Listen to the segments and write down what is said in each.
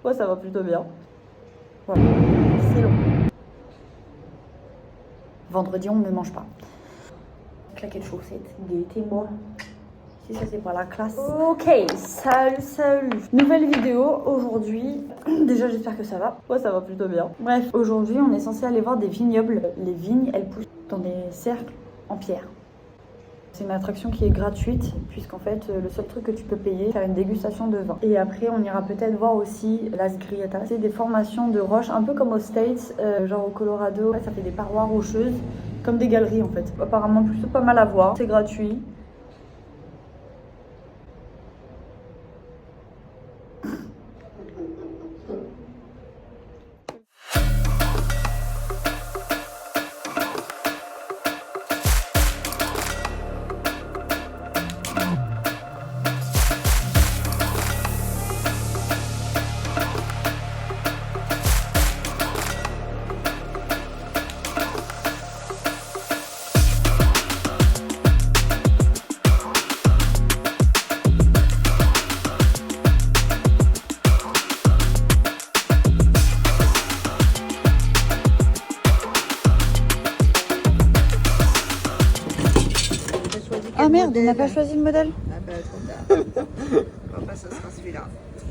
Moi, ça va plutôt bien. Voilà. C'est long. Vendredi, on ne mange pas. Claquettes de chaussettes, gaieté, moi. Si ça, c'est pas la classe. Ok, salut. Nouvelle vidéo aujourd'hui. Déjà, j'espère que ça va. Moi, ça va plutôt bien. Bref, aujourd'hui, on est censé aller voir des vignobles. Les vignes, elles poussent dans des cercles en pierre. C'est une attraction qui est gratuite, puisqu'en fait, le seul truc que tu peux payer, c'est faire une dégustation de vin. Et après, on ira peut-être voir aussi Las Grietas. C'est des formations de roches, un peu comme aux States, genre au Colorado. Ça fait des parois rocheuses, comme des galeries en fait. Apparemment, plutôt pas mal à voir. C'est gratuit. Ah merde, on n'a pas choisi le modèle. Ah bah trop tard. Papa, ça sera celui-là.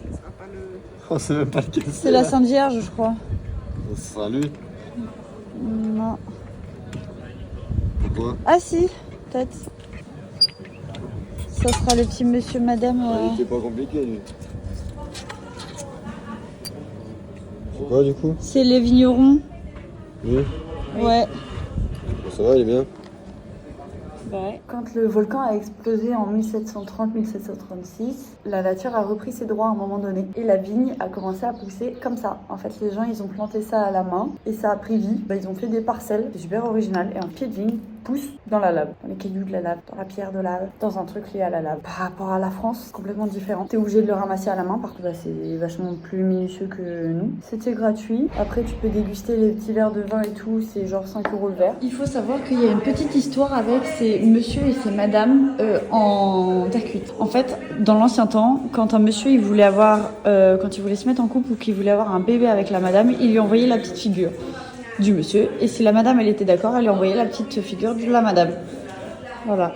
Ça sera pas le... On sait même pas lequel C'est la Sainte Vierge, je crois. Ce sera lui. Non. Pourquoi? Ah si, peut-être. Ça sera le petit monsieur, madame. Il était pas compliqué lui. C'est quoi du coup? C'est les vignerons. Lui? Ouais. Bon, ça va, il est bien. Ouais. Quand le volcan a explosé en 1730-1736, la nature a repris ses droits à un moment donné. Et la vigne a commencé à pousser comme ça. En fait, les gens, ils ont planté ça à la main et ça a pris vie. Ils ont fait des parcelles, c'est super original. Et un pied de vigne pousse dans la lave, dans les cailloux de la lave, dans la pierre de lave, dans un truc lié à la lave. Par rapport à la France, c'est complètement différent. T'es obligé de le ramasser à la main, par contre, c'est vachement plus minutieux que nous. C'était gratuit. Après, tu peux déguster les petits verres de vin et tout, c'est genre 5 € le verre. Il faut savoir qu'il y a une petite histoire avec ces monsieur et ces madame en terre cuite. En fait, dans l'ancien temps, quand un monsieur il voulait avoir, quand il voulait se mettre en couple ou qu'il voulait avoir un bébé avec la madame, il lui envoyait la petite figure du monsieur. Et si la madame elle était d'accord, elle lui envoyait la petite figure de la madame. Voilà.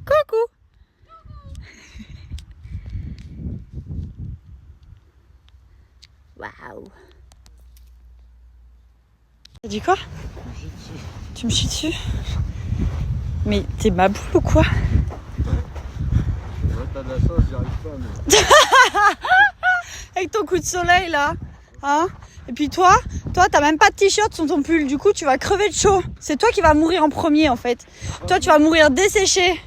Coucou. Waouh. T'as dit quoi? Tu me chies dessus? Mais t'es ma boule ou quoi? T'as de la sauce, j'y arrive pas. Mais... Avec ton coup de soleil là, hein? Et puis toi t'as même pas de t-shirt sur ton pull, du coup tu vas crever de chaud. C'est toi qui vas mourir en premier en fait. Toi tu vas mourir desséché.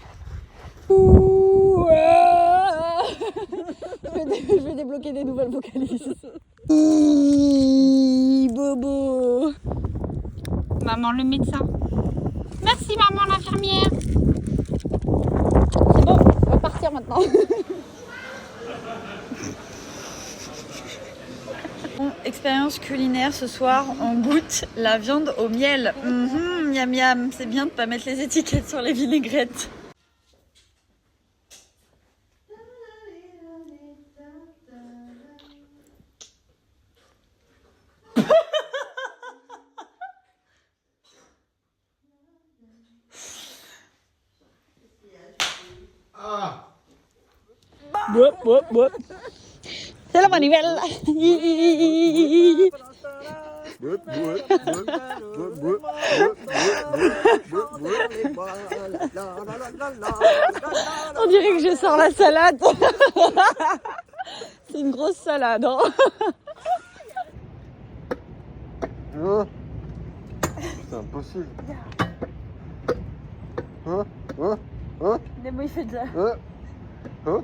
Je vais débloquer des nouvelles vocalises. Bobo. Maman le médecin. Merci maman l'infirmière. C'est bon, on va partir maintenant. Expérience culinaire ce soir, on goûte la viande au miel. Miam miam, c'est bien de pas mettre les étiquettes sur les vinaigrettes. C'est la manivelle. On dirait que je sors la salade. C'est une grosse salade. Hein. Oh. C'est impossible. Hein? Hein? Hein? Nemo il fait déjà. Hein? Hein?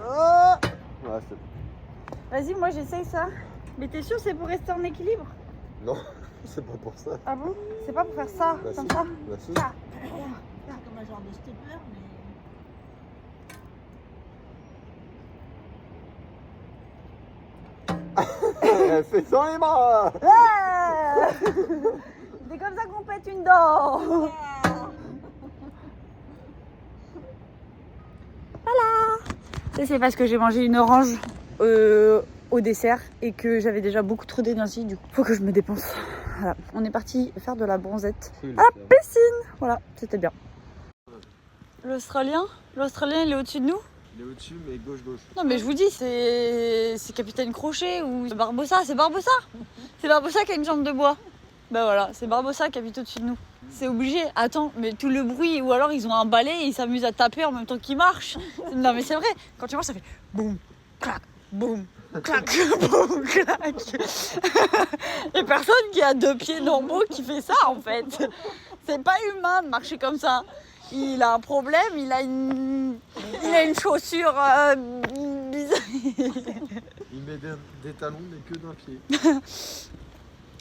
Ah ouais, Vas-y, moi j'essaye ça. Mais t'es sûr c'est pour rester en équilibre? non, c'est pas pour ça. Ah bon? C'est pas pour faire ça, Bah, comme si. ça? Bah, si. Ça. Faire comme un genre de stepper, Elle fait sans les bras. Ouais. C'est comme ça qu'on pète une dent. Ça, c'est parce que j'ai mangé une orange au dessert et que j'avais déjà beaucoup trop d'énergie, du coup faut que je me dépense. Voilà, on est parti faire de la bronzette à la piscine. Voilà, c'était bien. L'Australien il est au-dessus de nous? Il est au-dessus, mais gauche-gauche. Non mais je vous dis, c'est Capitaine Crochet ou Barbossa, c'est Barbossa. C'est Barbossa qui a une jambe de bois. Bah voilà, c'est Barbossa qui habite au-dessus de nous. C'est obligé. Attends, mais tout le bruit, ou alors ils ont un balai et ils s'amusent à taper en même temps qu'ils marchent. Non mais c'est vrai, quand tu marches ça fait boum, clac, boum, clac, boum, clac. Il y a personne qui a 2 pieds normaux qui fait ça en fait. C'est pas humain de marcher comme ça. Il a un problème, il a une chaussure bizarre. Il met des talons, mais que d'un pied.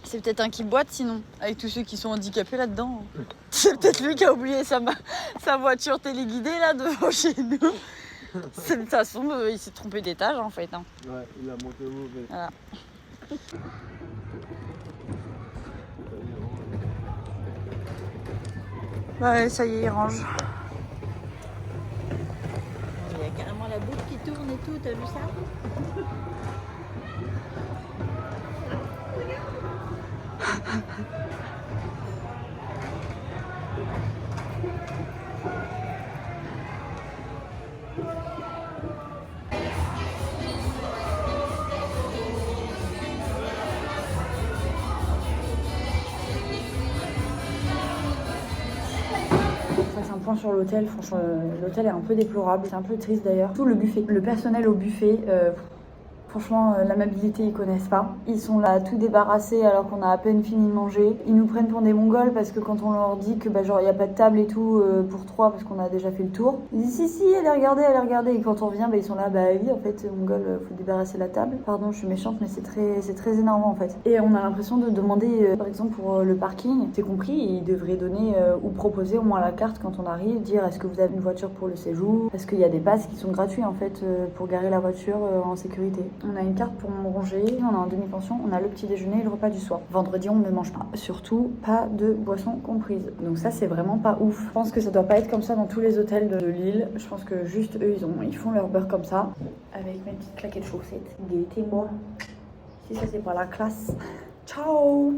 C'est peut-être un qui boite sinon, avec tous ceux qui sont handicapés là-dedans. C'est peut-être lui qui a oublié sa voiture téléguidée là devant chez nous. De toute façon, il s'est trompé d'étage en fait. Hein. Ouais, il a monté au mauvais. Voilà. Ouais, ça y est, il range. il y a carrément la boucle qui tourne et tout, t'as vu ça? Ça, c'est un point sur l'hôtel. Franchement, l'hôtel est un peu déplorable. C'est un peu triste d'ailleurs. Tout le buffet, le personnel au buffet. Franchement, l'amabilité, ils connaissent pas. Ils sont là tout débarrassés alors qu'on a à peine fini de manger. Ils nous prennent pour des Mongols parce que quand on leur dit que bah, genre il y a pas de table et tout pour 3 parce qu'on a déjà fait le tour, ils disent si allez regarder. Et quand on revient, bah, ils sont là bah oui en fait Mongol, faut débarrasser la table. Pardon, je suis méchante mais c'est très énervant en fait. Et on a l'impression de demander par exemple pour le parking, c'est compris, ils devraient donner ou proposer au moins la carte quand on arrive, dire est-ce que vous avez une voiture pour le séjour, parce qu'il y a des passes qui sont gratuits en fait pour garer la voiture en sécurité. On a une carte pour manger, on a un demi-pension, on a le petit déjeuner et le repas du soir. Vendredi, on ne mange pas. Surtout, pas de boissons comprises. Donc ça, c'est vraiment pas ouf. Je pense que ça doit pas être comme ça dans tous les hôtels de Lille. Je pense que juste eux, ils font leur beurre comme ça. Avec mes petites claquettes chaussettes. Gaieté, moi. Si ça, c'est pas la classe. Ciao!